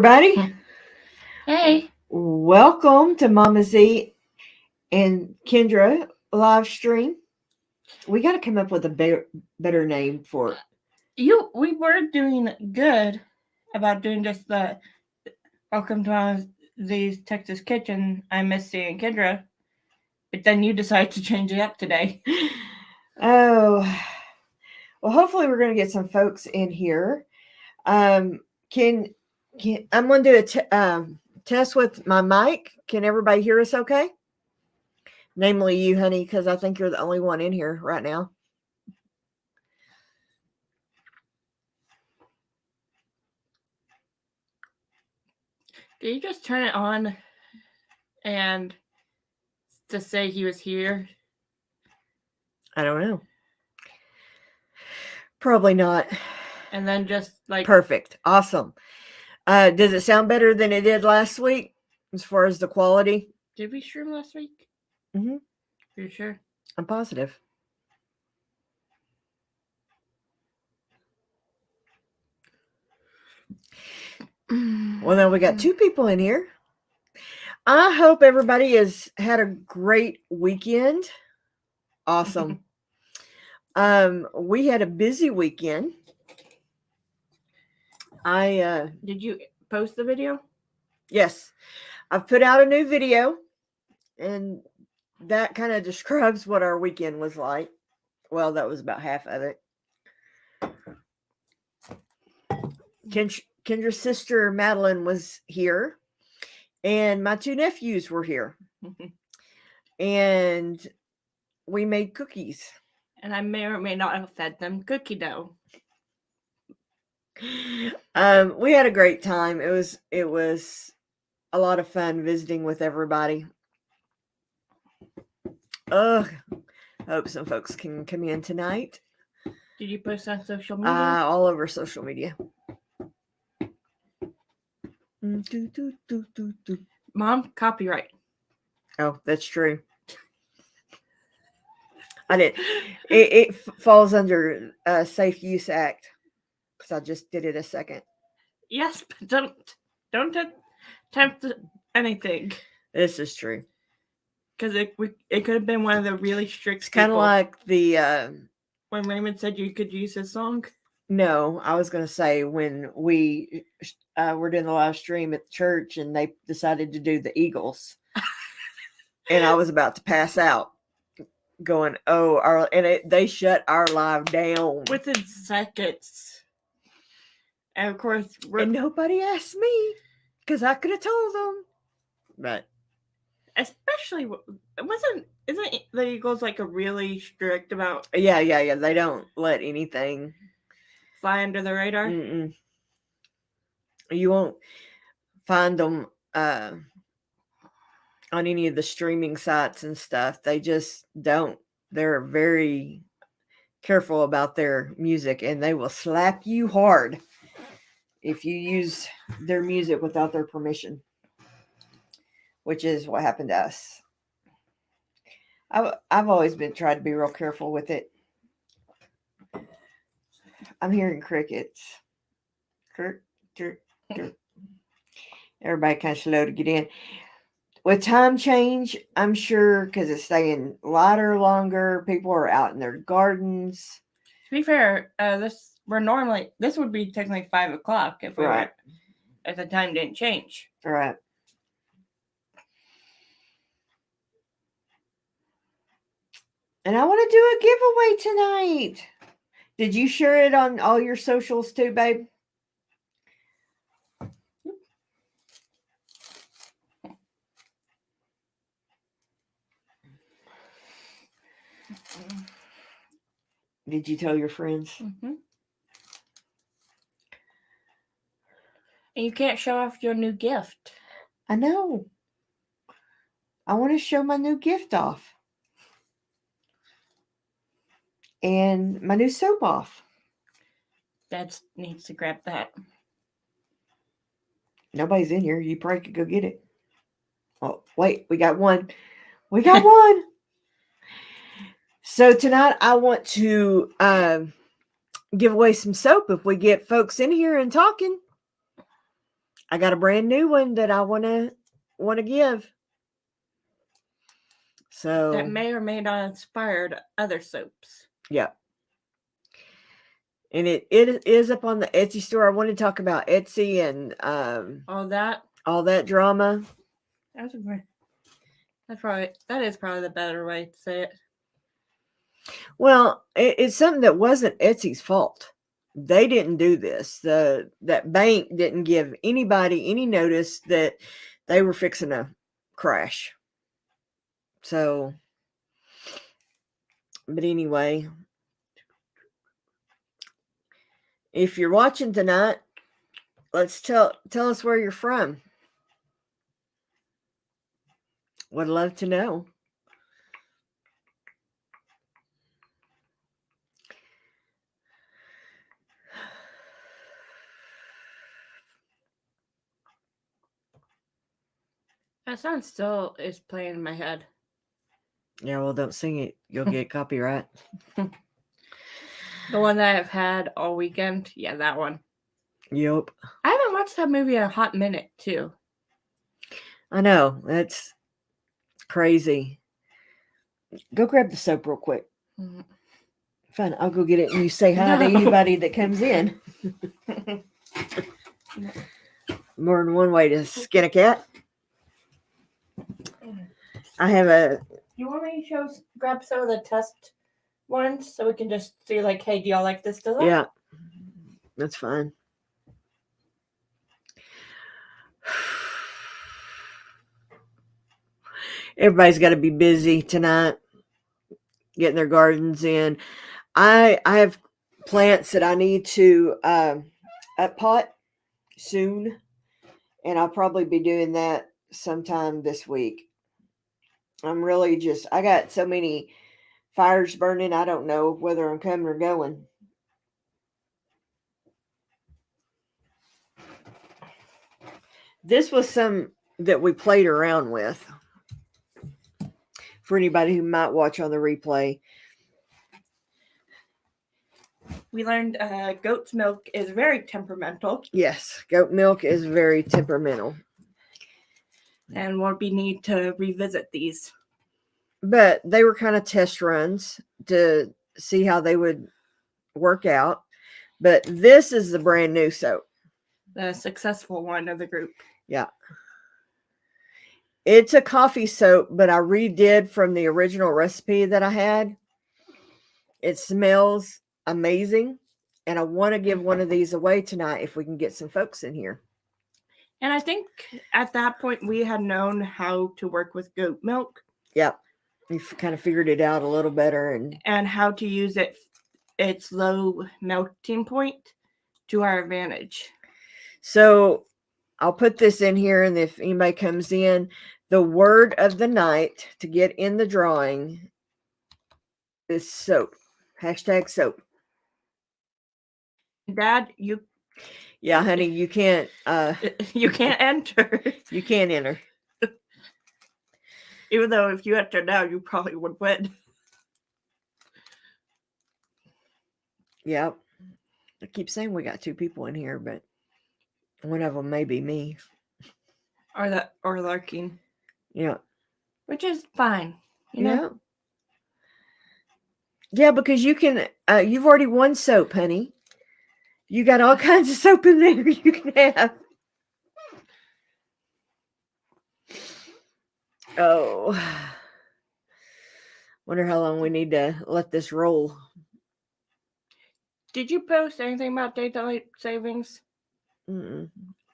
everybody. Hey. Welcome to Mama Z and Kendra live stream. We got to come up with a better name for it. We were doing good about doing just the Welcome to Mama Z's Texas Kitchen. I'm Misty and Kendra. But then you decided to change it up today. Oh, well, hopefully we're going to get some folks in here. I'm going to do a test with my mic. Can everybody hear us okay? Namely you, honey, because I think you're the only one in here right now. Did you just turn it on and to say he was here? I don't know. Probably not. And then just like... Perfect. Awesome. Does it sound better than it did last week as far as the quality? Did we stream last week? Mm-hmm. Are you sure? I'm positive. Well, now we got two people in here. I hope everybody has had a great weekend. Awesome. We had a busy weekend. Did you post the video? Yes. I've put out a new video, and that kind of describes what our weekend was like. Well, that was about half of it. Kendra's sister Madeline was here, and my two nephews were here. And we made cookies. And I may or may not have fed them cookie dough. We had a great time. It was a lot of fun visiting with everybody. Ugh. Hope some folks can come in tonight. Did you post on social media? All over social media. Mom, copyright. Oh, that's true. I did. It falls under Safe Use Act because I just did it a second. Yes, but don't attempt anything. This is true. Because it could have been one of the really strict. It's kind of like the when Raymond said you could use his song. No, I was going to say when we were doing the live stream at the church and they decided to do the Eagles, and I was about to pass out, going, "Oh!" They shut our live down within seconds, and of course, and nobody asked me because I could have told them, but especially isn't the Eagles like a really strict about? Yeah. They don't let anything fly under the radar. Mm-mm. You won't find them on any of the streaming sites and stuff. They just don't. They're very careful about their music, and they will slap you hard if you use their music without their permission, which is what happened to us. I've always been trying to be real careful with it. I'm hearing crickets. Everybody kind of slow to get in. With time change, I'm sure because it's staying lighter longer, people are out in their gardens. To be fair, this would be technically 5 o'clock if we were, if the time didn't change. Right. And I want to do a giveaway tonight. Did you share it on all your socials too, babe? Did you tell your friends? Mm-hmm. And you can't show off your new gift. I know. I want to show my new gift off. And my new soap off. Dad needs to grab that. Nobody's in here. You probably could go get it. Oh, wait. We got one. We got one. So tonight I want to give away some soap if we get folks in here and talking. I got a brand new one that I want to give. So that may or may not inspired other soaps. yeah. And it is up on the Etsy store. I want to talk about Etsy and All that. all that drama. That is probably the better way to say it. Well, it's something that wasn't Etsy's fault. They didn't do this. That bank didn't give anybody any notice that they were fixing to crash. So, but anyway, if you're watching tonight, let's tell us where you're from. Would love to know. That song still is playing in my head. Yeah, well, don't sing it. You'll get copyright. The one that I've had all weekend. Yeah, that one. Yep. I haven't watched that movie in a hot minute, too. I know. That's crazy. Go grab the soap real quick. Mm-hmm. Fine, I'll go get it and you say hi to anybody that comes in. More than one way to skin a cat. I have a... You want me to grab some of the test ones so we can just see, like, hey, do y'all like this design? Yeah, that's fine. Everybody's got to be busy tonight getting their gardens in. I have plants that I need to uppot soon, and I'll probably be doing that sometime this week. I'm really I got so many fires burning, I don't know whether I'm coming or going. This was some that we played around with. For anybody who might watch on the replay. We learned goat's milk is very temperamental. Yes, goat milk is very temperamental. And we'll need to revisit these. But they were kind of test runs to see how they would work out. But this is the brand new soap. The successful one of the group. Yeah. It's a coffee soap, but I redid from the original recipe that I had. It smells amazing. And I want to give one of these away tonight if we can get some folks in here. And I think at that point we had known how to work with goat milk. Yep. We've kind of figured it out a little better. And how to use its low melting point to our advantage. So I'll put this in here, and if anybody comes in, the word of the night to get in the drawing is soap. Hashtag soap. Dad, you... Yeah, honey, you can't... you can't enter. You can't enter. Even though if you enter now, you probably would win. Yep. I keep saying we got 2 people in here, but one of them may be me. Or Larkin. Yeah. Which is fine. You know? Yeah, because you can... you've already won soap, honey. You got all kinds of soap in there you can have. Oh. Wonder how long we need to let this roll. Did you post anything about daylight savings? Mm-mm.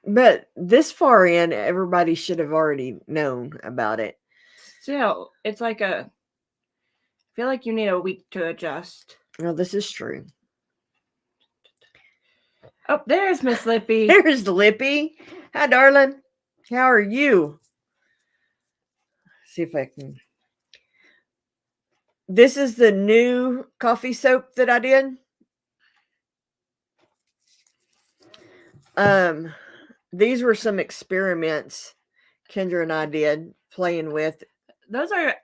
But this far in, everybody should have already known about it. Still, it's like I feel like you need a week to adjust. Well, this is true. Oh, there's Miss Lippy. There's Lippy. Hi, darling. How are you? See if I can. This is the new coffee soap that I did. These were some experiments Kendra and I did playing with. Those are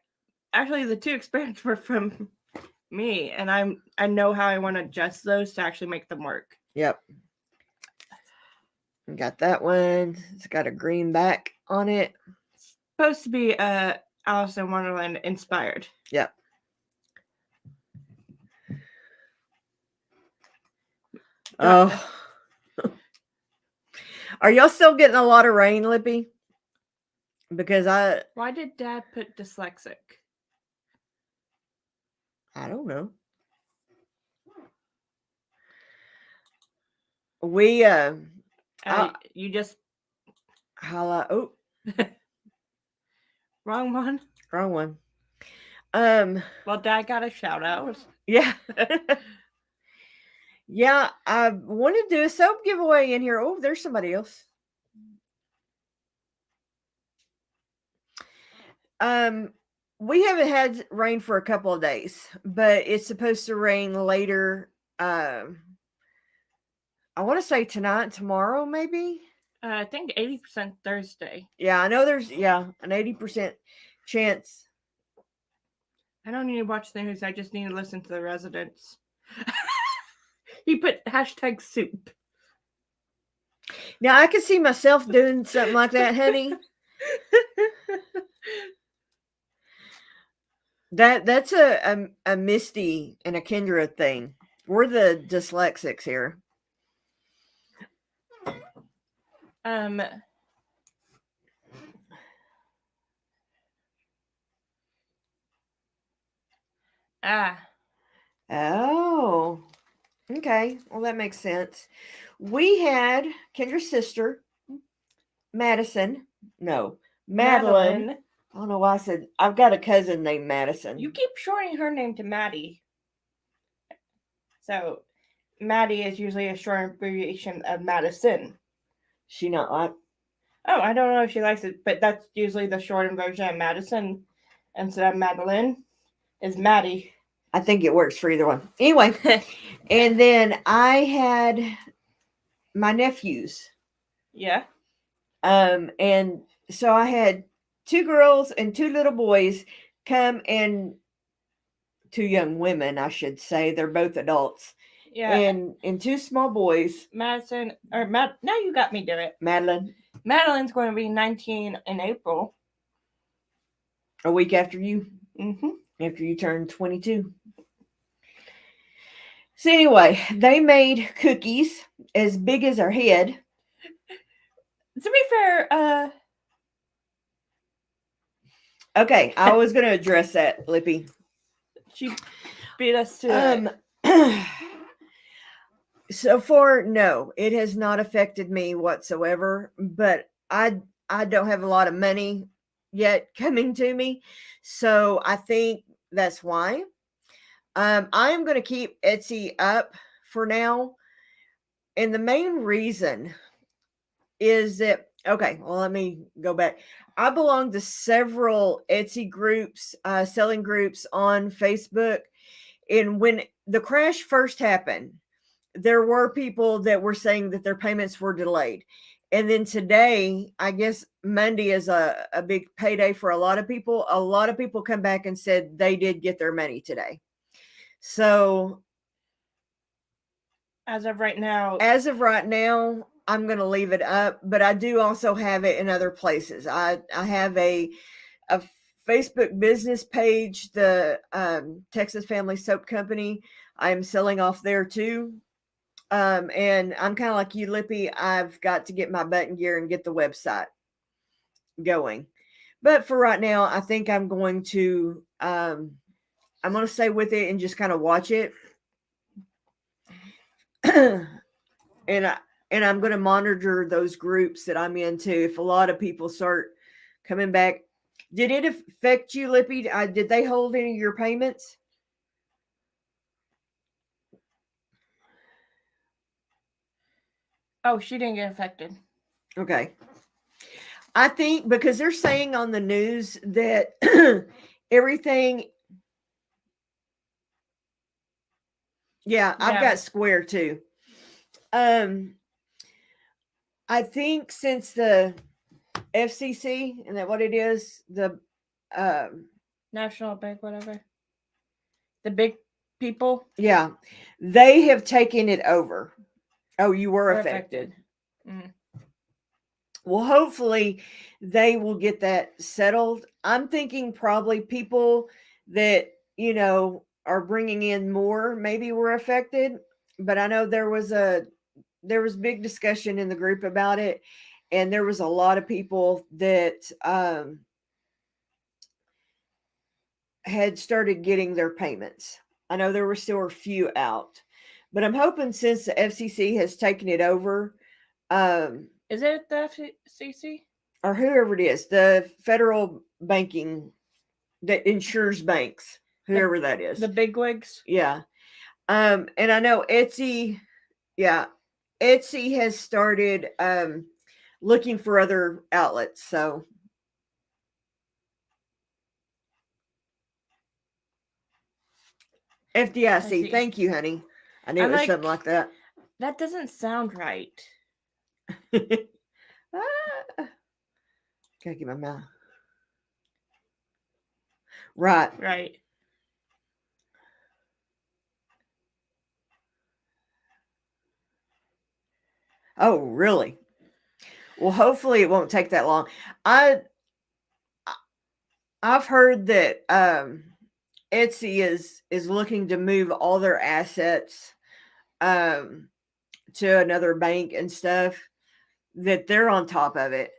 actually the 2 experiments were from me, and I know how I want to adjust those to actually make them work. Yep. Got that one. It's got a green back on it. Supposed to be Alice in Wonderland inspired. Yep. Oh. Are y'all still getting a lot of rain, Lippy? Because Why did Dad put dyslexic? I don't know. We You just highlight. Oh, wrong one. wrong one. Well, Dad got a shout out. Yeah. Yeah, I want to do a soap giveaway in here. Oh, there's somebody else. We haven't had rain for a couple of days, but it's supposed to rain later. I want to say tonight, tomorrow, maybe. I think 80% Thursday. Yeah, I know there's an 80% chance. I don't need to watch the news. I just need to listen to the residents. He put hashtag soup. Now I can see myself doing something like that, honey. That's a Misty and a Kendra thing. We're the dyslexics here. Oh. Okay. Well, that makes sense. We had Kendra's sister, Madeline. I don't know why I said I've got a cousin named Madison. You keep shortening her name to Maddie. So Maddie is usually a short abbreviation of Madison. She not like? Oh, I don't know if she likes it, but that's usually the shortened version of Madison. Instead of Madeline is Maddie. I think it works for either one. Anyway, and then I had my nephews. Yeah. And so I had 2 girls and 2 little boys come, and 2 young women, I should say. They're both adults. Yeah. And 2 small boys. Now you got me do it. Madeline. Madeline's going to be 19 in April. A week after you. Mm-hmm. After you turn 22. So anyway, they made cookies as big as her head. To be fair, okay, I was going to address that, Lippy. She beat us to So far, no, it has not affected me whatsoever, but I don't have a lot of money yet coming to me, so I think that's why. I am going to keep Etsy up for now, and the main reason is that, okay, well, let me go back. I belong to several Etsy groups, selling groups on Facebook, and when the crash first happened, there were people that were saying that their payments were delayed. And then today, I guess Monday is a big payday for a lot of people. A lot of people come back and said they did get their money today. So as of right now, I'm going to leave it up, but I do also have it in other places. I have a Facebook business page, the Texas Family Soap Company. I'm selling off there too. And I'm kind of like you, Lippy. I've got to get my butt in gear and get the website going. But for right now, I think I'm going to stay with it and just kind of watch it. And I'm going to monitor those groups that I'm into. If a lot of people start coming back, did it affect you, Lippy? Did they hold any of your payments? Oh, she didn't get affected. Okay. I think because they're saying on the news that everything. Yeah, I've got Square too. I think since the FCC, isn't that what it is? The National Bank, whatever. The big people. Yeah, they have taken it over. Oh, you were affected. Mm. Well, hopefully they will get that settled. I'm thinking probably people that, are bringing in more maybe were affected, but I know there was big discussion in the group about it, and there was a lot of people that had started getting their payments. I know there were still a few out, but I'm hoping since the FCC has taken it over, um, Is it the FCC? or whoever it is, the federal banking that insures banks, whoever that is. The bigwigs? Yeah. And I know Etsy, yeah, Etsy has started looking for other outlets. So FDIC, thank you, honey. I knew it was something like that. That doesn't sound right. Gotta get my mouth. Right. Right. Oh, really? Well, hopefully it won't take that long. I've heard that Etsy is looking to move all their assets to another bank and stuff, that they're on top of it.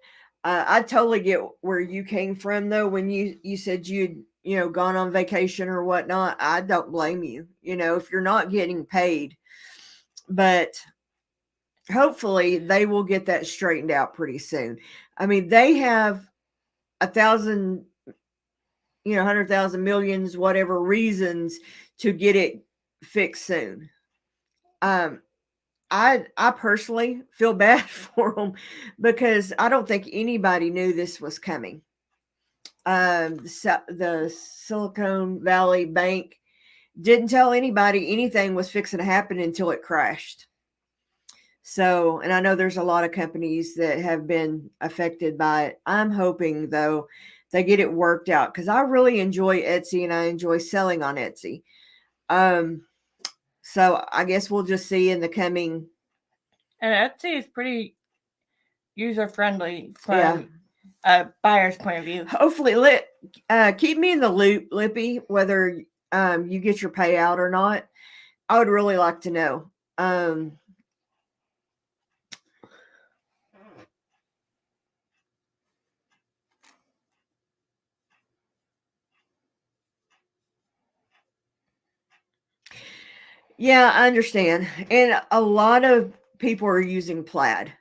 I totally get where you came from though when you said you'd gone on vacation or whatnot. I don't blame you. If you're not getting paid, but hopefully they will get that straightened out pretty soon. I mean, they have 1,000, 100,000 millions, whatever reasons to get it fixed soon. I personally feel bad for them because I don't think anybody knew this was coming. The Silicon Valley Bank didn't tell anybody anything was fixing to happen until it crashed. So, and I know there's a lot of companies that have been affected by it. I'm hoping though they get it worked out because I really enjoy Etsy and I enjoy selling on Etsy. So I guess we'll just see in the coming. And Etsy is pretty user friendly from a buyer's point of view. Hopefully, keep me in the loop, Lippy, whether you get your payout or not. I would really like to know. Yeah, I understand. And a lot of people are using plaid.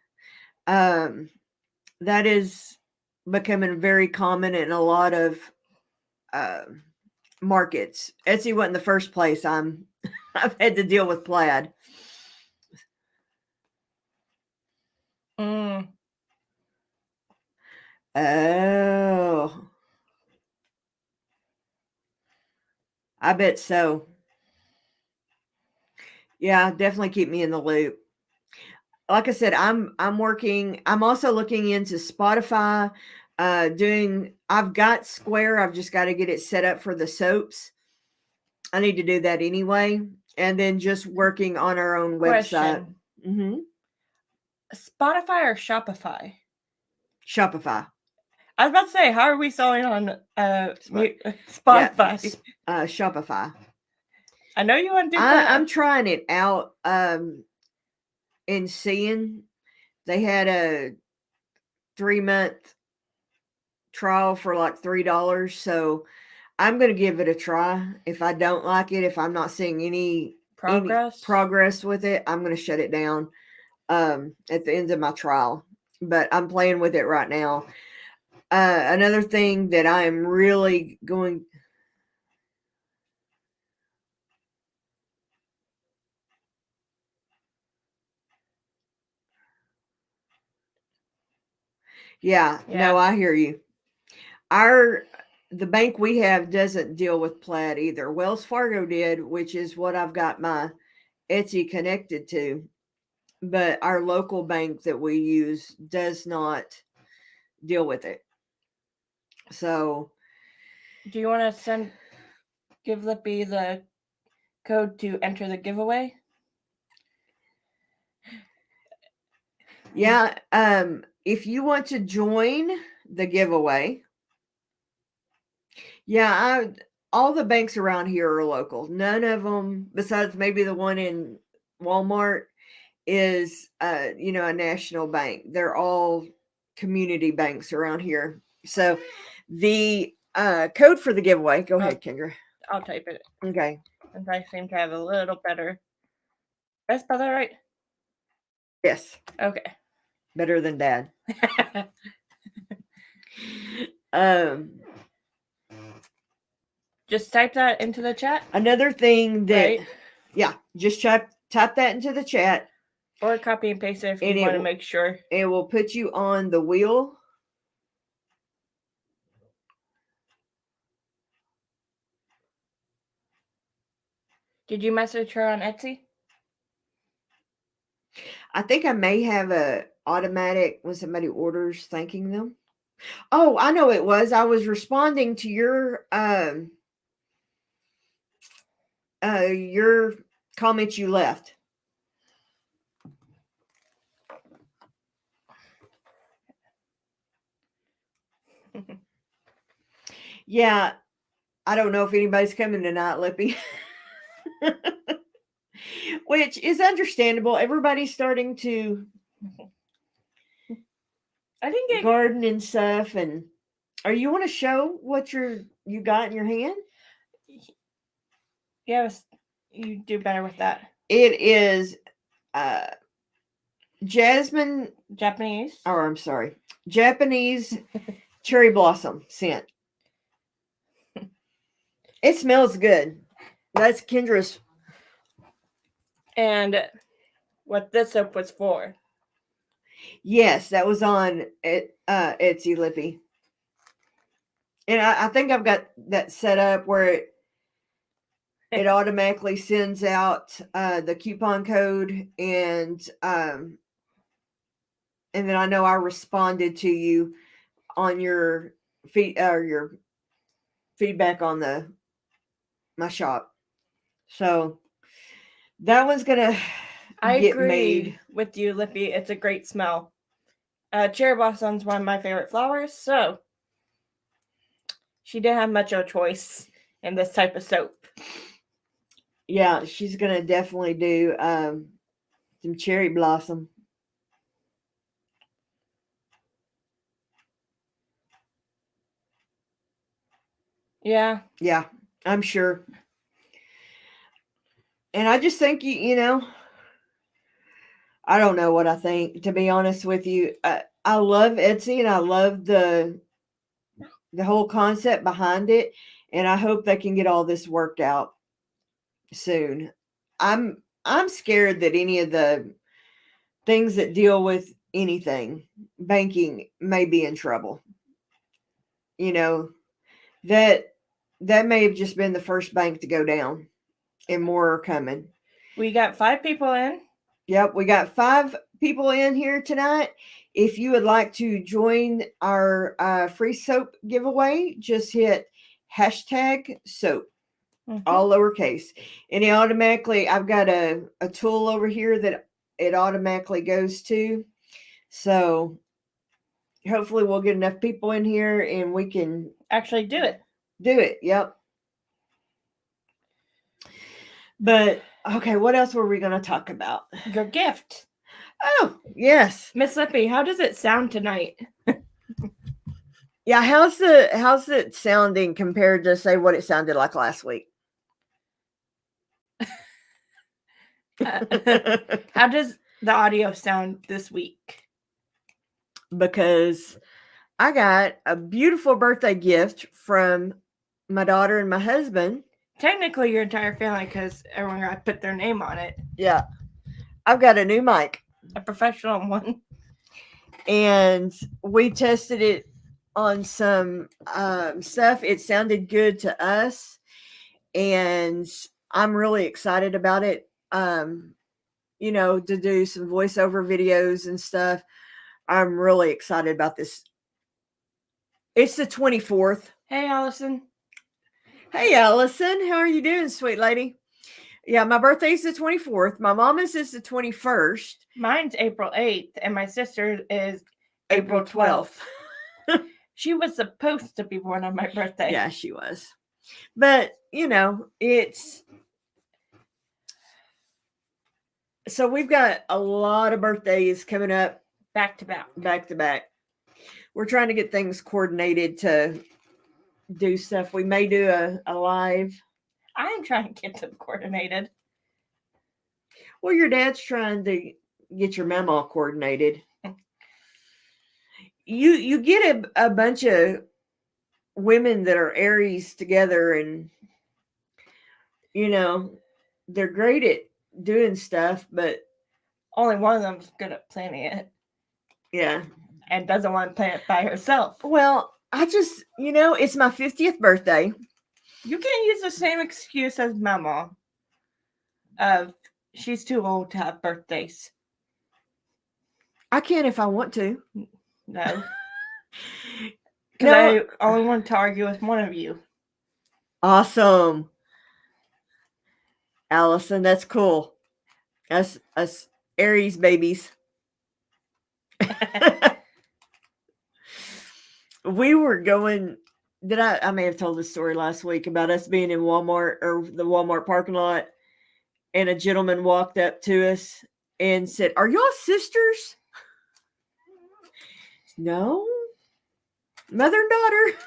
That is becoming very common in a lot of markets. Etsy wasn't the first place I've had to deal with plaid. Mm. Oh, I bet so. Yeah, definitely keep me in the loop. Like I said, I'm working. I'm also looking into Spotify. I've got Square. I've just got to get it set up for the soaps. I need to do that anyway, and then just working on our own website. Mm-hmm. Spotify or Shopify? Shopify. I was about to say, how are we selling on Spotify? Yeah, Shopify. I know you want to do that. I'm trying it out. In seeing they had a 3-month trial for like $3, so I'm gonna give it a try. If I don't like it, if I'm not seeing any progress with it, I'm gonna shut it down at the end of my trial. But I'm playing with it right now. Another thing that I am really going. Yeah, no, I hear you. The bank we have doesn't deal with plaid either. Wells Fargo did, which is what I've got my Etsy connected to. But our local bank that we use does not deal with it. So, do you want to give Lippy the code to enter the giveaway? Yeah, if you want to join the giveaway, all the banks around here are local. None of them, besides maybe the one in Walmart, is a national bank. They're all community banks around here. So the code for the giveaway, go ahead, Kendra. I'll type it. Okay. Since I seem to have a little better. Did I spell that right? Yes. Okay. Better than Dad. Just type that into the chat. Another thing that, right? Yeah, just type that into the chat. Or copy and paste it if you want to make sure. It will put you on the wheel. Did you message her on Etsy? I think I may have a automatic when somebody orders thanking them. Oh, I know it was. I was responding to your comment you left. Yeah, I don't know if anybody's coming tonight, Lippy. Which is understandable. Everybody's starting to garden and stuff. And you want to show what you got in your hand? Yes, you do better with that. It is Japanese cherry blossom scent. It smells good. That's Kendra's. And what this soap was for. Yes, that was on Etsy, Lippy. And I think I've got that set up where it automatically sends out the coupon code, and then I know I responded to you on your your feedback on my shop. So that one's gonna get made. With you, Lippy. It's a great smell. Cherry blossom's one of my favorite flowers, so she didn't have much of a choice in this type of soap. Yeah, she's gonna definitely do some cherry blossom. Yeah, I'm sure. And I just think I don't know what I think, to be honest with you. I love Etsy, and I love the whole concept behind it, and I hope they can get all this worked out soon. I'm scared that any of the things that deal with anything banking may be in trouble. That may have just been the first bank to go down, and more are coming. We got 5 people in. Yep, we got 5 people in here tonight. If you would like to join our free soap giveaway, just hit #soap, all lowercase. And it automatically, I've got a tool over here that it automatically goes to. So hopefully we'll get enough people in here and we can actually do it. Yep. But okay, what else were we going to talk about? Your gift. Oh, yes. Miss Lippy, how does it sound tonight? Yeah, how's it sounding compared to, say, what it sounded like last week? How does the audio sound this week? Because I got a beautiful birthday gift from my daughter and my husband. Technically, your entire family, because everyone got to put their name on it. Yeah. I've got a new mic. A professional one. And we tested it on some stuff. It sounded good to us. And I'm really excited about it. To do some voiceover videos and stuff. I'm really excited about this. It's the 24th. Hey, Allison. Hey, Allison. How are you doing, sweet lady? Yeah, my birthday's the 24th. My mama's is the 21st. Mine's April 8th, and my sister is April 12th. She was supposed to be born on my birthday. Yeah, she was. But, it's... So we've got a lot of birthdays coming up. Back to back. Back to back. We're trying to get things coordinated to do stuff. We may do a live. I'm trying to get them coordinated. Well, your dad's trying to get your mom all coordinated. You get a bunch of women that are Aries together, and they're great at doing stuff, but only one of them's good at planning it. Yeah. And doesn't want to plan it by herself. Well, I just, it's my 50th birthday. You can't use the same excuse as Mama of she's too old to have birthdays. I can if I want to. No. Because I only want to argue with one of you. Awesome. Allison, that's cool. Us Aries babies. We were going... I may have told this story last week about us being in Walmart, or the Walmart parking lot, and a gentleman walked up to us and said, "Are y'all sisters?" No. Mother and daughter.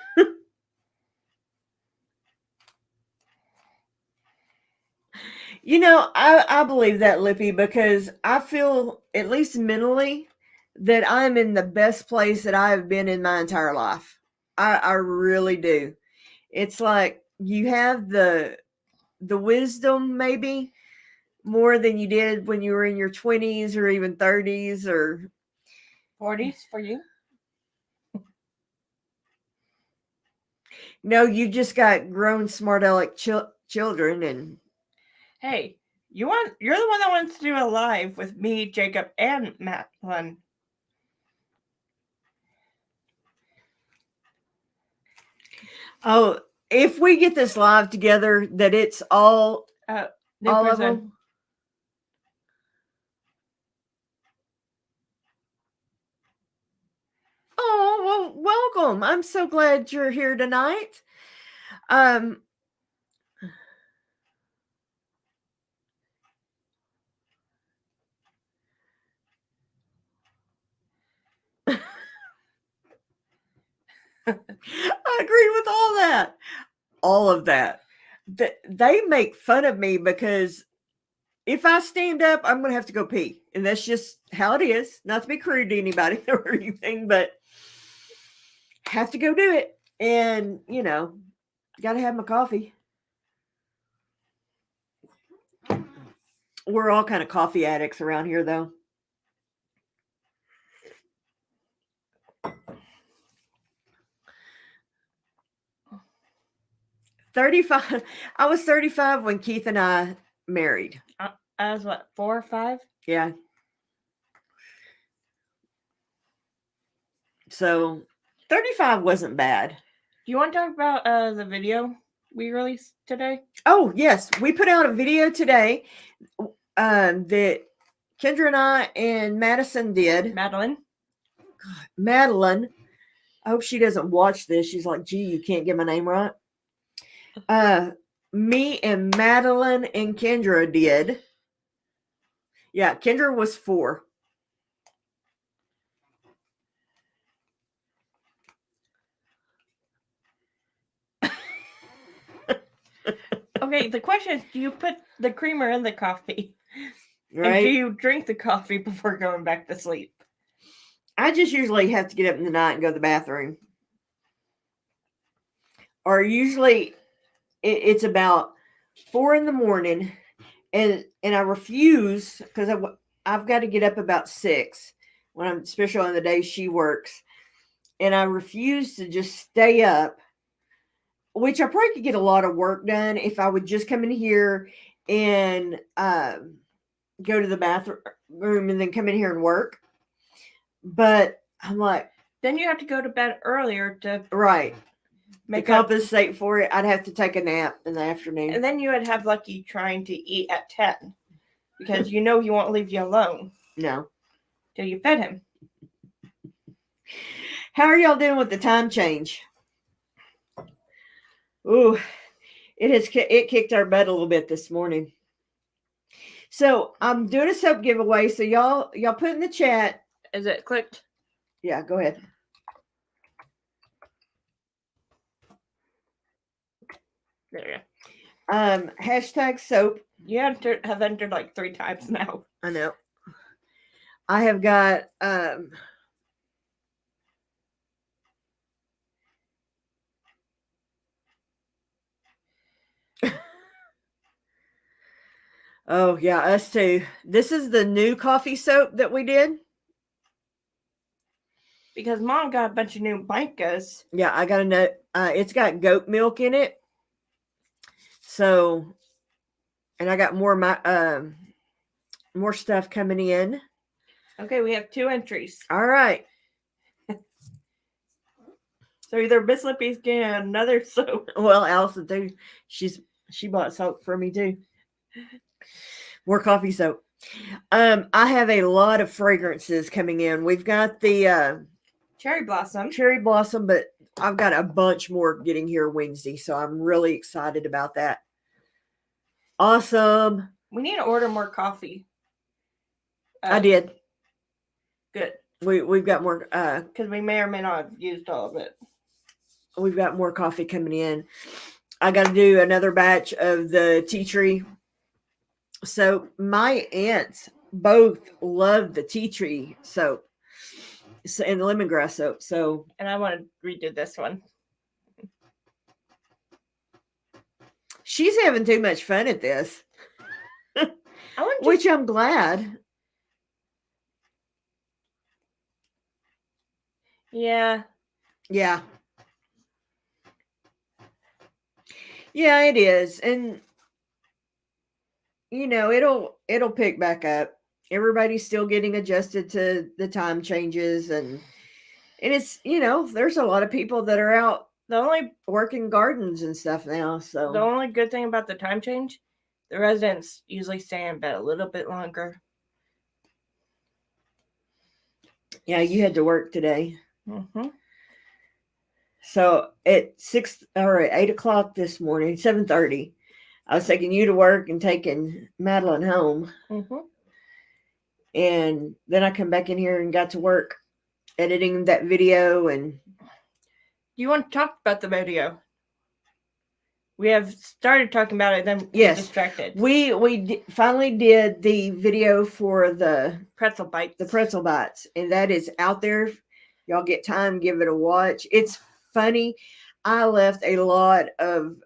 I believe that, Lippy, because I feel, at least mentally, that I'm in the best place that I have been in my entire life. I really do. It's like you have the wisdom, maybe, more than you did when you were in your 20s or even 30s or 40s for you. No, you just got grown, smart aleck children, and hey, you're the one that wants to do a live with me, Jacob, and Madeline. Oh, if we get this live together, that it's all of them. Oh, well, welcome. I'm so glad you're here tonight. I agree with all that. All of that. They make fun of me because if I stand up, I'm going to have to go pee. And that's just how it is. Not to be crude to anybody or anything, but have to go do it. And, got to have my coffee. We're all kind of coffee addicts around here, though. I was 35 when Keith and I married. I was what, 4 or 5? Yeah. So 35 wasn't bad. Do you want to talk about the video we released today? Oh, yes. We put out a video today that Kendra and I and Madison did. Madeline. God, Madeline. I hope she doesn't watch this. She's like, gee, you can't get my name right. Me and Madeline and Kendra did. Yeah, Kendra was 4. Okay, the question is, do you put the creamer in the coffee? Right. And do you drink the coffee before going back to sleep? I just usually have to get up in the night and go to the bathroom. Or usually it's about 4 a.m, and I refuse, because I've got to get up about 6 when I'm, especially on the days she works, and I refuse to just stay up, which I probably could get a lot of work done if I would just come in here and go to the bathroom and then come in here and work. But I'm like, then you have to go to bed earlier to to compensate for it. I'd have to take a nap in the afternoon, and then you would have Lucky trying to eat at 10 because he won't leave you alone. No, till you fed him. How are y'all doing with the time change? Ooh, it kicked our butt a little bit this morning. So I'm doing a soap giveaway. So y'all put in the chat. Is it clicked? Yeah, go ahead. There you go. Hashtag soap. You have entered like 3 times now. I know. I have got oh yeah, us too. This is the new coffee soap that we did. Because Mom got a bunch of new blankets. Yeah, I got a note. It's got goat milk in it. So, and I got more stuff coming in. Okay, we have 2 entries. All right. So either Miss Lippy's getting another soap. Well, Allison too. She bought soap for me too. More coffee soap. I have a lot of fragrances coming in. We've got the Cherry blossom, but I've got a bunch more getting here Wednesday, so I'm really excited about that. Awesome. We need to order more coffee. I did. Good. We've got more because we may or may not have used all of it. We've got more coffee coming in. I got to do another batch of the tea tree. So my aunts both love the tea tree soap and lemongrass soap. So, and I want to redo this one. She's having too much fun at this, which I'm glad. Yeah. Yeah. Yeah, it is. And you know, it'll pick back up. Everybody's still getting adjusted to the time changes, and it's, you know, there's a lot of people that are out working gardens and stuff now. So the only good thing about the time change, the residents usually stay in bed a little bit longer. Yeah, you had to work today. Mm-hmm. So at 8 o'clock this morning, 7:30, I was taking you to work and taking Madeline home. Mm-hmm. And then I come back in here and got to work editing that video. And you want to talk about the video? We have started talking about it, then yes, distracted. We finally did the video for the pretzel bites. The pretzel bites, and that is out there. Y'all get time, give it a watch. It's funny. I left a lot of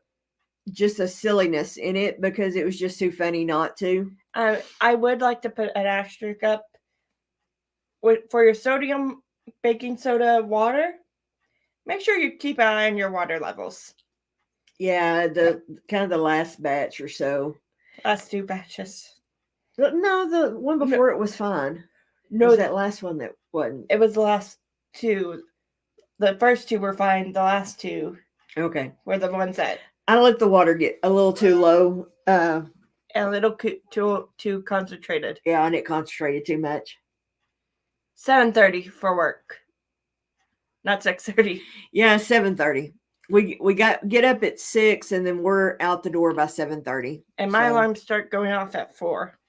just a silliness in it because it was just too funny not to. I would like to put an asterisk up for your sodium baking soda water. Make sure you keep an eye on your water levels. Yeah, the kind of the last batch or so. Last 2 batches. No, the one before it was fine. No, it was that last one that wasn't. It was the last 2. The first 2 were fine. The last 2, okay, were the ones that I let the water get a little too low, and a little too concentrated. Yeah, and it concentrated too much. 7:30 for work, not 6:30. Yeah, 7:30. We get up at 6, and then we're out the door by 7:30. And my alarms start going off at 4.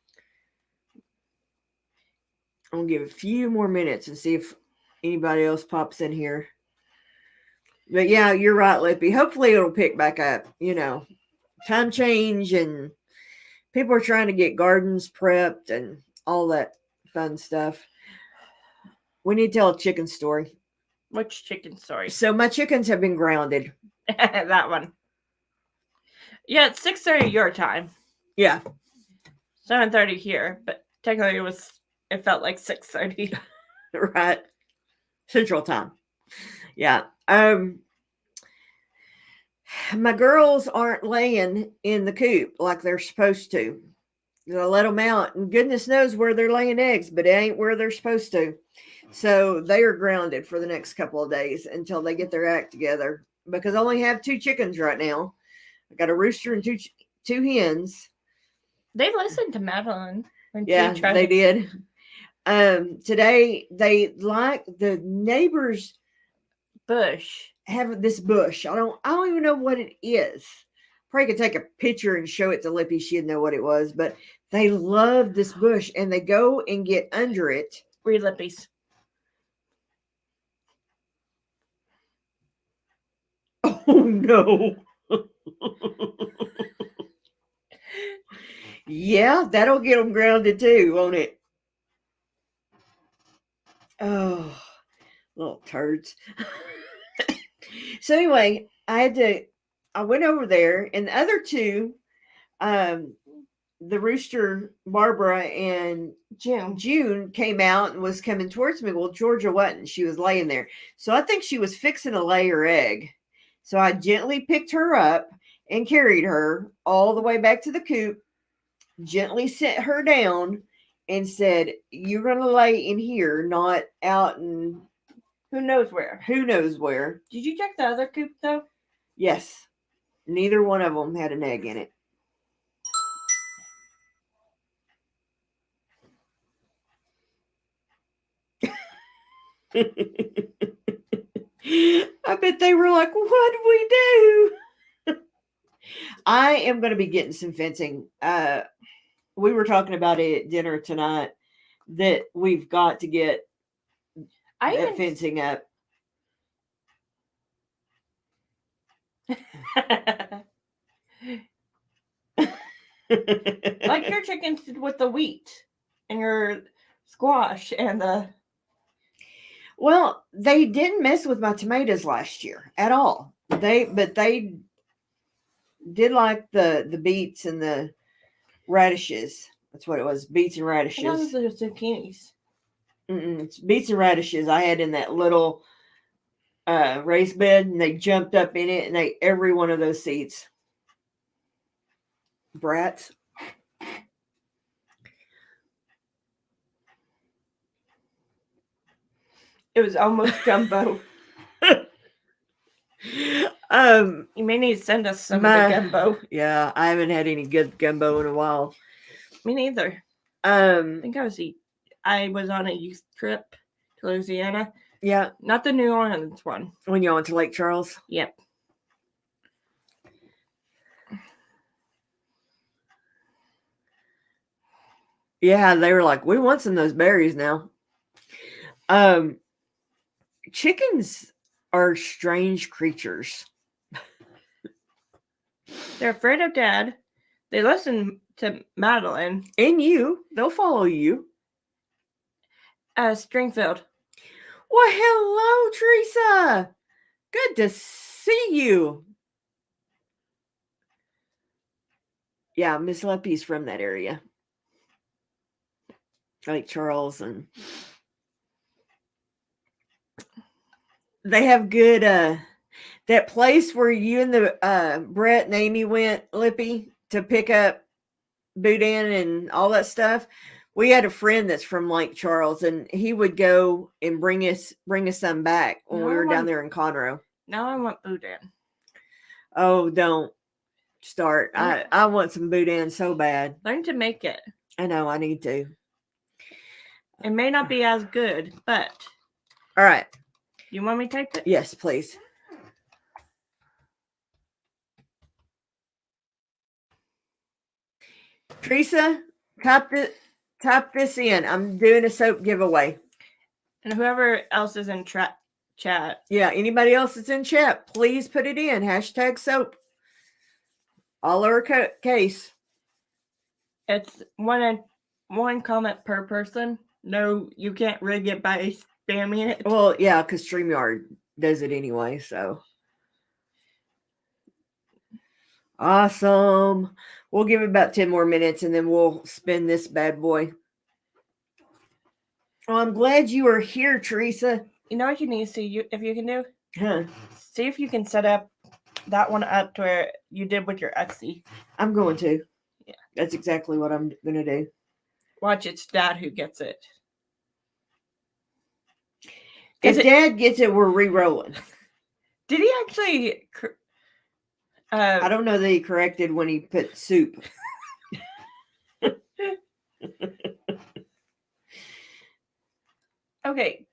I'm gonna give a few more minutes and see if anybody else pops in here. But yeah, you're right, Lippy. Hopefully it'll pick back up. You know, time change and people are trying to get gardens prepped and all that fun stuff. We need to tell a chicken story. Which chicken story? So my chickens have been grounded. That one. Yeah, it's 6:30 your time. Yeah. 7:30 here, but technically it felt like 6:30. Right. Central time. Yeah. My girls aren't laying in the coop like they're supposed to. I let them out, and goodness knows where they're laying eggs, but it ain't where they're supposed to. So they are grounded for the next couple of days until they get their act together, because I only have 2 chickens right now. I got a rooster and two hens. They listened to Madeline. Yeah, they did. Today they like the neighbors Bush. have this bush. I don't even know what it is. Probably could take a picture and show it to Lippy. She'd know what it was, but they love this bush and they go and get under it. Read Lippies. Oh no. Yeah, that'll get them grounded too, won't it? Oh, little turds. So anyway, I went over there, and the other two, the rooster Barbara and June came out and was coming towards me. Well, Georgia wasn't. She was laying there. So I think she was fixing to lay her egg. So I gently picked her up and carried her all the way back to the coop, gently set her down, and said, "You're going to lay in here, not out in who knows where." Who knows where. Did you check the other coop, though? Yes. Neither one of them had an egg in it. I bet they were like, what do we do? I am going to be getting some fencing. We were talking about it at dinner tonight that we've got to get that fencing up. Like your chickens did with the wheat and your squash and the... Well, they didn't mess with my tomatoes last year at all. They did like the beets and the radishes. That's what it was, beets and radishes. What the zucchinis? It's beets and radishes I had in that little raised bed, and they jumped up in it and ate every one of those seeds. Brats. It was almost gumbo. You may need to send us some of the gumbo. Yeah, I haven't had any good gumbo in a while. Me neither. I think I was on a youth trip to Louisiana. Yeah. Not the New Orleans one. When you went to Lake Charles? Yep. Yeah, they were like, we want some of those berries now. Chickens are strange creatures. They're afraid of Dad. They listen to Madeline. And you. They'll follow you. Stringfield. Well, hello, Teresa. Good to see you. Yeah, Miss Leppy's from that area. Like Charles, and they have good that place where you and the Brett and Amy went, Lippy, to pick up boudin and all that stuff. We had a friend that's from Lake Charles, and he would go and bring us some back when we were down there in Conroe. Now I want boudin. Oh, don't start. I want some boudin so bad. Learn to make it. I know, I need to. It may not be as good, but... All right. You want me to type it? Yes, please. Teresa, type this in. I'm doing a soap giveaway. And whoever else is in chat. Yeah, anybody else that's in chat, please put it in. # soap. All lowercase. It's one comment per person. No, you can't rig it by spamming it. Well, yeah, because StreamYard does it anyway, so. Awesome. We'll give it about 10 more minutes, and then we'll spin this bad boy. Oh, I'm glad you are here, Teresa. You know what you need to see if you can do? Huh? See if you can set up that one up to where you did with your Etsy. I'm going to. Yeah. That's exactly what I'm going to do. Watch, it's Dad who gets it. If Dad gets it, we're re-rolling. Did he actually... I don't know that he corrected when he put soup. Okay.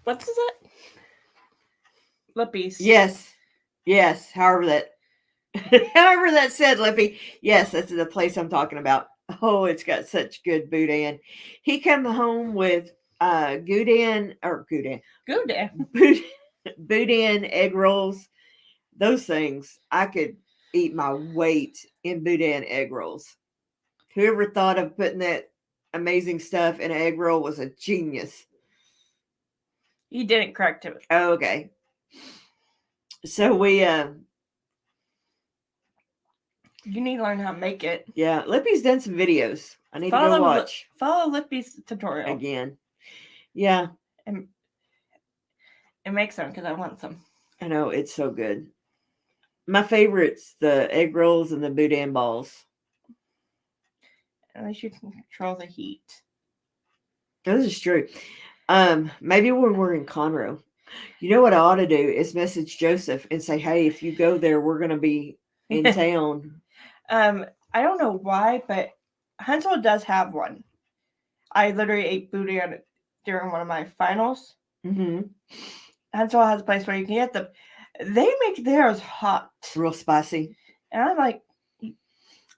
What's that? Lippies. Yes. Yes. However that said, Lippy. Yes, that's the place I'm talking about. Oh, it's got such good boudin. He come home with boudin, boudin egg rolls. Those things, I could eat my weight in boudin egg rolls. Whoever thought of putting that amazing stuff in an egg roll was a genius. You didn't correct it. Oh, okay. So we You need to learn how to make it. yeah, Lippy's done some videos. I need to go watch. Follow Lippy's tutorial Again. Yeah. and make some because I want some. I know, it's so good. My favorite's the egg rolls and the boudin balls. At least you can control the heat. This is true. Maybe when we're in Conroe, you know what I ought to do is message Joseph and say, hey, if you go there, we're going to be in town. I don't know why, but Huntsville does have one. I literally ate boudin during one of my finals. Mm-hmm. Huntsville has a place where you can get them. They make theirs hot. Real spicy. And I'm like...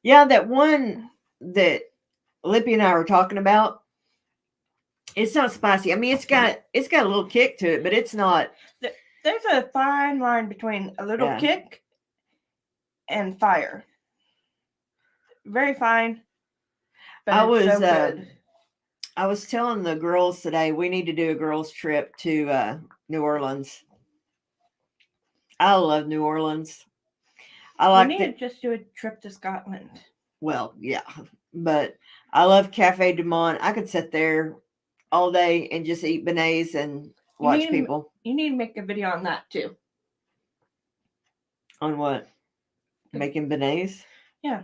Yeah, that one that Lippy and I were talking about, it's not spicy. I mean, it's got a little kick to it, but it's not. There's a fine line between a little kick and fire. Very fine. But I was so good. I was telling the girls today we need to do a girls trip to New Orleans. I love New Orleans. I like we need to just do a trip to Scotland. Well, yeah, but I love Cafe Du Monde. I could sit there all day and just eat beignets and watch people. You need to make a video on that too. On what? Making beignets? Yeah.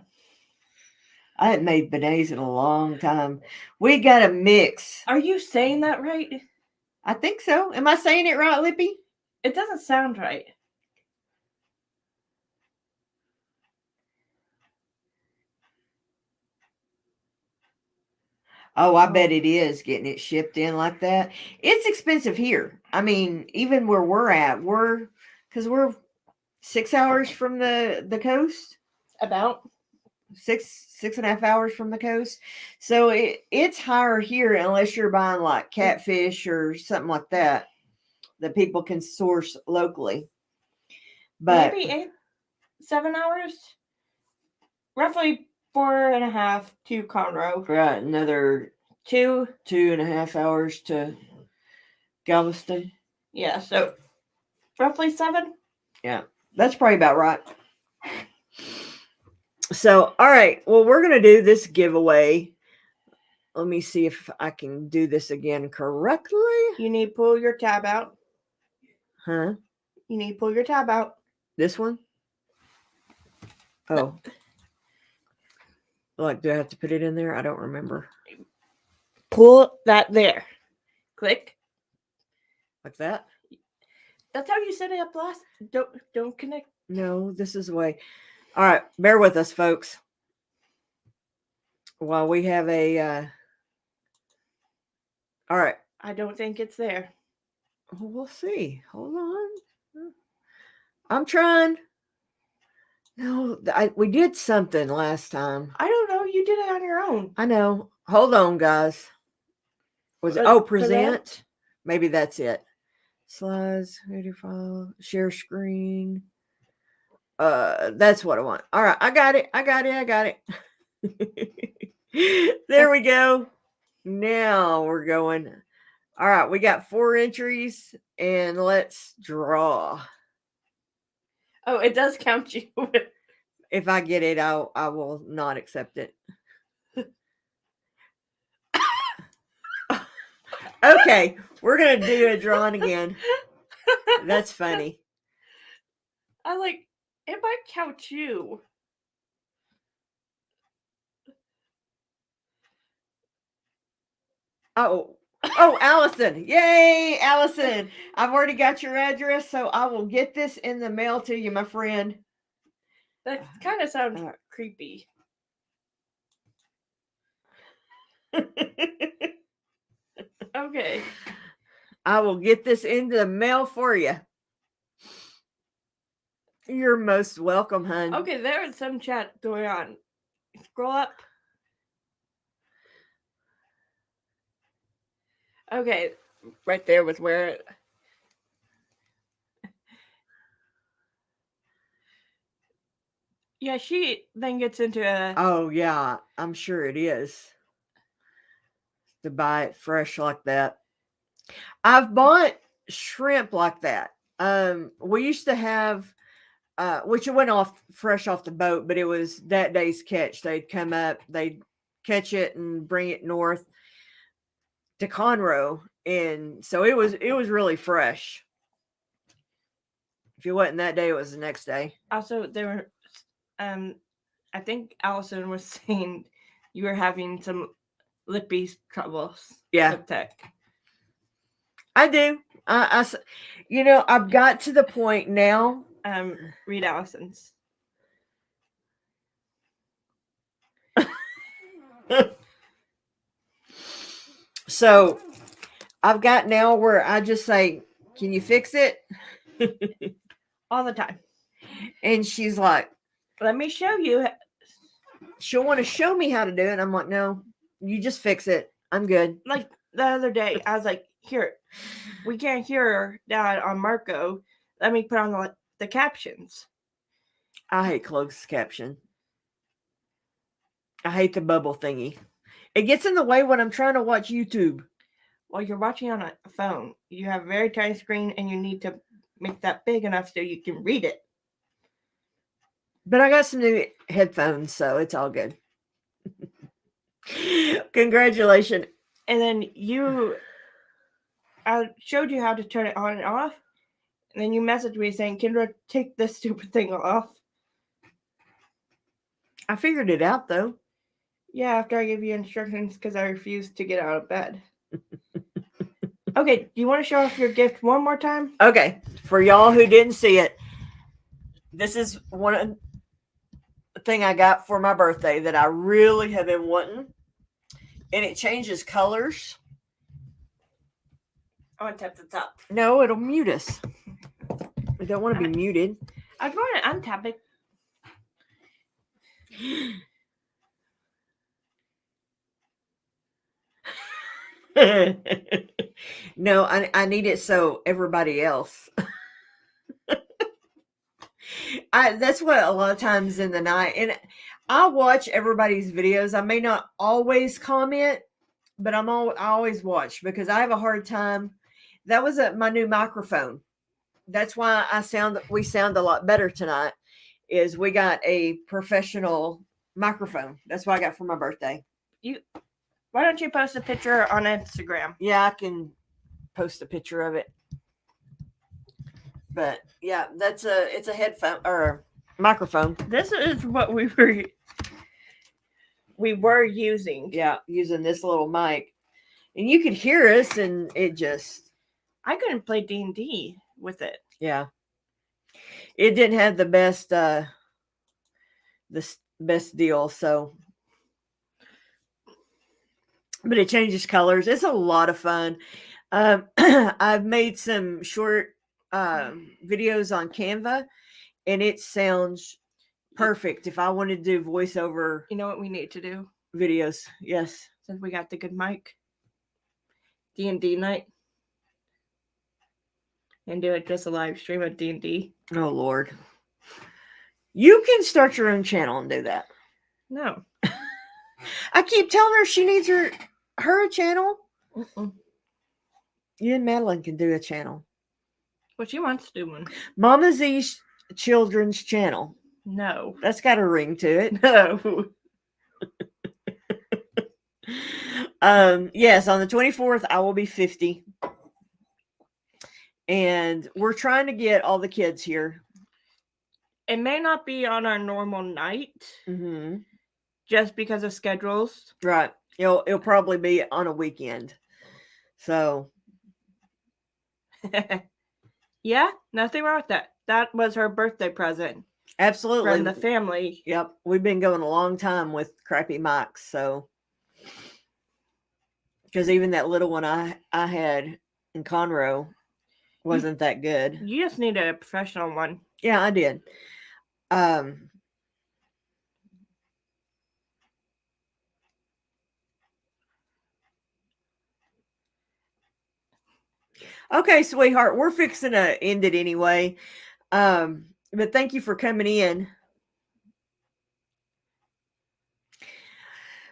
I hadn't made beignets in a long time. We got a mix. Are you saying that right? I think so. Am I saying it right, Lippy? It doesn't sound right. Oh, I bet it is getting it shipped in like that. It's expensive here. I mean, even where we're at, because we're 6 hours from the coast. About 6.5 hours from the coast. So it's higher here unless you're buying like catfish or something like that people can source locally. But maybe 7 hours? Roughly 4.5 to Conroe. Right, another 2.5 hours to Galveston. Yeah, so roughly 7. Yeah, that's probably about right. So, all right. Well, we're going to do this giveaway. Let me see if I can do this again correctly. You need to pull your tab out. Huh? You need to pull your tab out. This one? Oh. Like, do I have to put it in there? I don't remember. Pull that there. Click. Like that? That's how you set it up last. Don't connect. No, this is the way. All right, bear with us, folks. While we have a all right. I don't think it's there. Well, we'll see. Hold on. I'm trying. No, we did something last time. I don't know. You did it on your own. I know. Hold on, guys. Was it present? Maybe that's it. Slides, video file, share screen. That's what I want. All right, I got it. There we go. Now we're going. All right, we got 4 entries and let's draw. Oh, it does count you. If I get it, I will not accept it. Okay, we're going to do a drawing again. That's funny. It might count you. Oh, Allison. Yay, Allison. I've already got your address, so I will get this in the mail to you, my friend. That kind of sounds creepy. Okay. I will get this into the mail for you. You're most welcome, hun. Okay, there is some chat going on. Scroll up. Okay, right there was where. Yeah, she then gets into a. Oh, yeah, I'm sure it is. To buy it fresh like that. I've bought shrimp like that. We used to have, which it went off fresh off the boat, but it was that day's catch. They'd come up, they'd catch it and bring it north to Conroe, and so it was really fresh. If it wasn't that day, it was the next day. Also, there were, I think Allison was saying you were having some lippy troubles. Yeah, with tech. I do. I've got to the point now. Read Allison's. So I've got now where I just say, "Can you fix it?" All the time. And she's like, "Let me show you." She'll want to show me how to do it. I'm like, "No, you just fix it. I'm good." Like the other day, I was like, "Here, we can't hear Dad on Marco. Let me put on the captions." I hate closed caption. I hate the bubble thingy. It gets in the way when I'm trying to watch YouTube. While you're watching on a phone, you have a very tiny screen and you need to make that big enough so you can read it. But I got some new headphones, so it's all good. Congratulations. And then I showed you how to turn it on and off. And then you messaged me saying, "Kendra, take this stupid thing off." I figured it out, though. Yeah, after I gave you instructions because I refused to get out of bed. Okay, do you want to show off your gift one more time? Okay, for y'all who didn't see it, this is one thing I got for my birthday that I really have been wanting. And it changes colors. I want to tap the top. No, it'll mute us. We don't want to be muted. I want to untap it. No, I need it so everybody else. That's what a lot of times in the night, and I watch everybody's videos. I may not always comment, but I always watch because I have a hard time. That was my new microphone. That's why we sound a lot better tonight. Is we got a professional microphone. That's what I got for my birthday. Why don't you post a picture on Instagram? Yeah, I can post a picture of it. But yeah, it's a headphone or a microphone. This is what we were using. Yeah, using this little mic, and you could hear us, and it just. I couldn't play D&D with it. Yeah, it didn't have the best deal. So, but it changes colors. It's a lot of fun. I've made some short videos on Canva, and it sounds perfect if I want to do voiceover. You know what we need to do? Videos. Yes. Since we got the good mic. D&D night. And do it just a live stream of D&D. Oh, Lord. You can start your own channel and do that. No. I keep telling her she needs her a channel. You and Madeline can do a channel. Well, she wants to do one. Mama Z's children's channel. No. That's got a ring to it. No. Yes, on the 24th, I will be 50. And we're trying to get all the kids here. It may not be on our normal night. Mm-hmm. Just because of schedules. Right. It'll probably be on a weekend. So. Yeah, nothing wrong with that. That was her birthday present. Absolutely. From the family. Yep. We've been going a long time with crappy mics, so. because even that little one I had in Conroe wasn't that good. You just need a professional one. Yeah, I did. Um, okay, sweetheart, we're fixing to end it anyway. But thank you for coming in.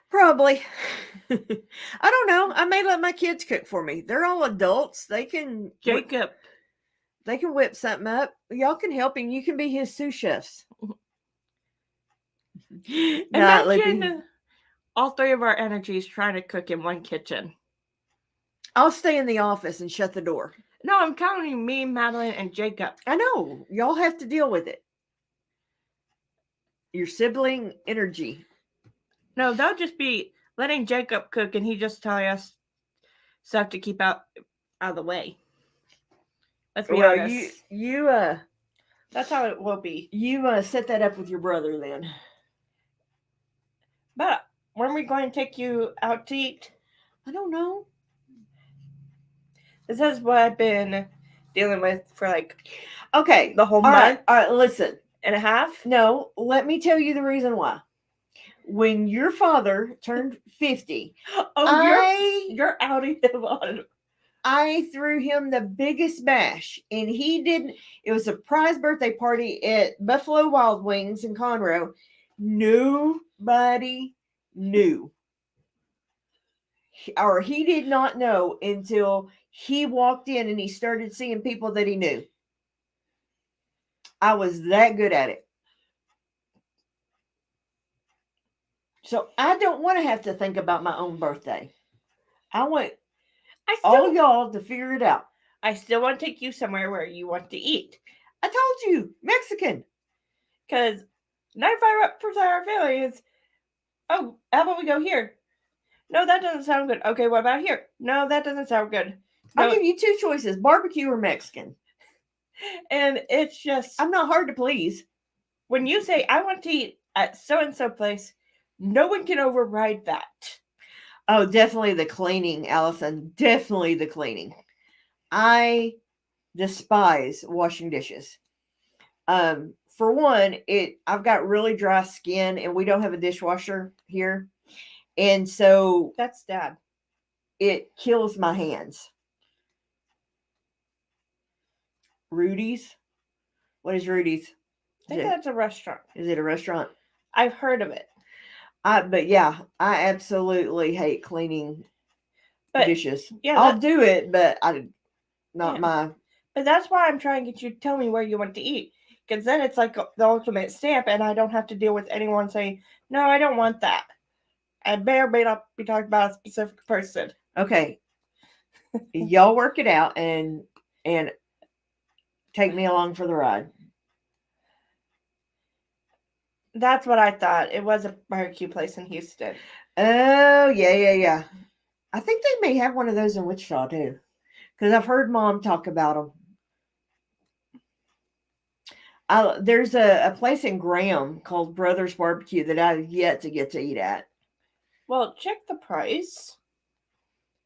Probably. I don't know. I may let my kids cook for me. They're all adults. Jacob. They can whip something up. Y'all can help him. You can be his sous chefs. Not Imagine all three of our energies trying to cook in one kitchen. I'll stay in the office and shut the door. No, I'm counting me, Madeline, and Jacob. I know. Y'all have to deal with it. Your sibling energy. No, they'll just be letting Jacob cook and he just telling us stuff to keep out of the way. Let's be honest. That's how it will be. You set that up with your brother then. But when are we going to take you out to eat? I don't know. This is what I've been dealing with for the whole month. All right, listen. And a half? No, let me tell you the reason why. When your father turned 50, you're outing him on. I threw him the biggest bash, and he didn't. It was a surprise birthday party at Buffalo Wild Wings in Conroe. Nobody knew, or he did not know until he walked in and he started seeing people that he knew. I was that good at it. So I don't want to have to think about my own birthday. I want all y'all to figure it out. I still want to take you somewhere where you want to eat. I told you, Mexican. Because 95% of our family is, oh, how about we go here? No, that doesn't sound good. Okay, what about here? No, that doesn't sound good. No. I'll give you two choices, barbecue or Mexican. And it's just... I'm not hard to please. When you say, I want to eat at so-and-so place, no one can override that. Oh, definitely the cleaning, Allison. Definitely the cleaning. I despise washing dishes. For one, I've got really dry skin and we don't have a dishwasher here. And so that's sad. It kills my hands. Rudy's? What is Rudy's? I think that's a restaurant. Is it a restaurant? I've heard of it. But yeah, I absolutely hate cleaning dishes. Yeah, I'll do it, but my. But that's why I'm trying to get you to tell me where you want to eat. Because then it's like the ultimate stamp, and I don't have to deal with anyone saying, no, I don't want that. I may or may not be talking about a specific person. Okay. Y'all work it out and take me along for the ride. That's what I thought. It was a barbecue place in Houston. Oh, yeah. I think they may have one of those in Wichita, too. Because I've heard Mom talk about them. There's a place in Graham called Brothers Barbecue that I've yet to get to eat at. Well, check the price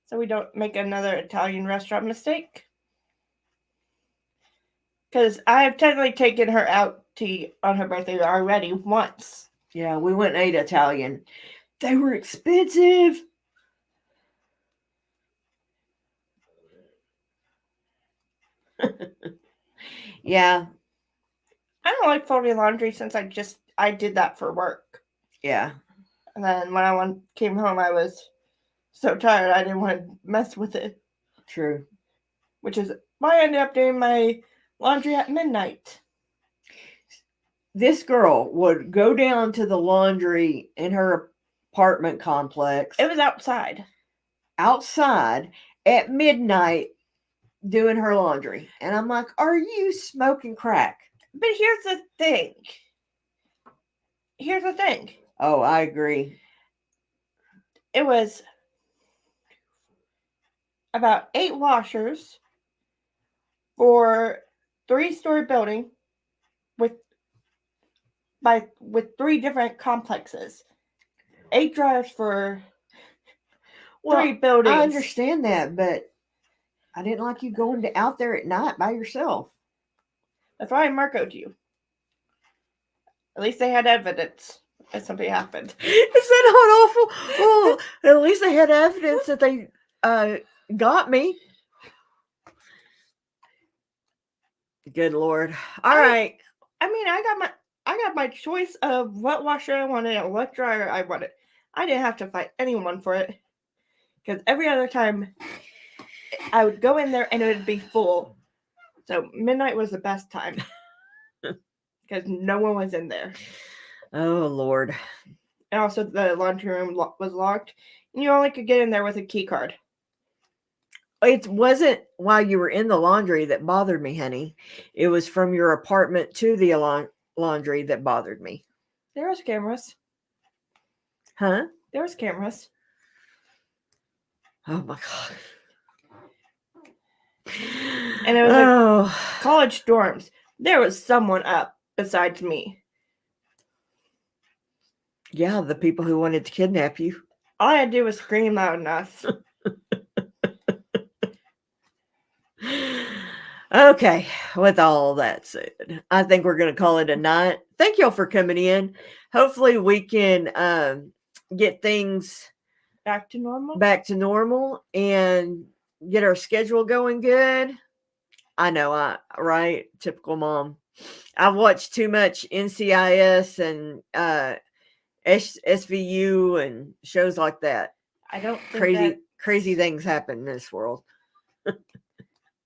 so we don't make another Italian restaurant mistake. Because I have technically taken her out to eat on her birthday already once. Yeah, we went and ate Italian. They were expensive. Yeah. I don't like folding laundry since I did that for work. Yeah. And then when I came home, I was so tired I didn't want to mess with it. True. Which is why I ended up doing my laundry at midnight. This girl would go down to the laundry in her apartment complex. It was outside. Outside at midnight doing her laundry. And I'm like, are you smoking crack? But here's the thing. Oh, I agree. It was about 8 washers for 3-story building with 3 different complexes. 8 dryers for Well, 3 buildings. I understand that, but I didn't like you going out there at night by yourself. That's why I Marco'd you. At least they had evidence that something happened. Is that not awful? Well, at least they had evidence that they got me. Good Lord. All right. I mean, I got my choice of what washer I wanted and what dryer I wanted. I didn't have to fight anyone for it. Because every other time I would go in there and it would be full. So midnight was the best time. Because no one was in there. Oh, Lord. And also the laundry room was locked. And you only could get in there with a key card. It wasn't while you were in the laundry that bothered me, honey. It was from your apartment to the laundry that bothered me. There was cameras. Huh? There was cameras. Oh, my God. And it was like college dorms. There was someone up besides me. Yeah, the people who wanted to kidnap you. All I had to do was scream loud enough. Okay, with all that said, I think we're going to call it a night. Thank y'all for coming in. Hopefully we can get things back to normal and get our schedule going good. I know, right? Typical mom. I've watched too much NCIS and SVU and shows like that. I don't think crazy things happen in this world.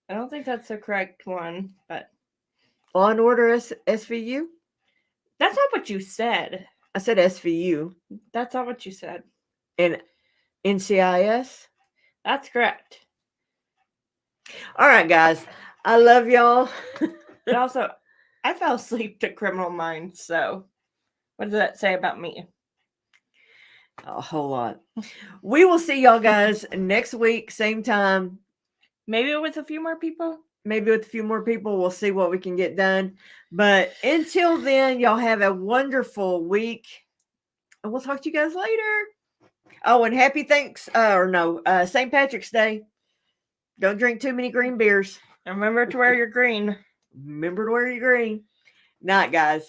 I don't think that's the correct one, but Law and Order SVU? That's not what you said. I said SVU. That's not what you said. And NCIS? That's correct. All right, guys. I love y'all. But also, I fell asleep to Criminal Minds, so what does that say about me? A whole lot. We will see y'all guys next week, same time. Maybe with a few more people. We'll see what we can get done. But until then, y'all have a wonderful week. And we'll talk to you guys later. Oh, and happy St. Patrick's Day. Don't drink too many green beers. And remember to wear your green. Night, guys.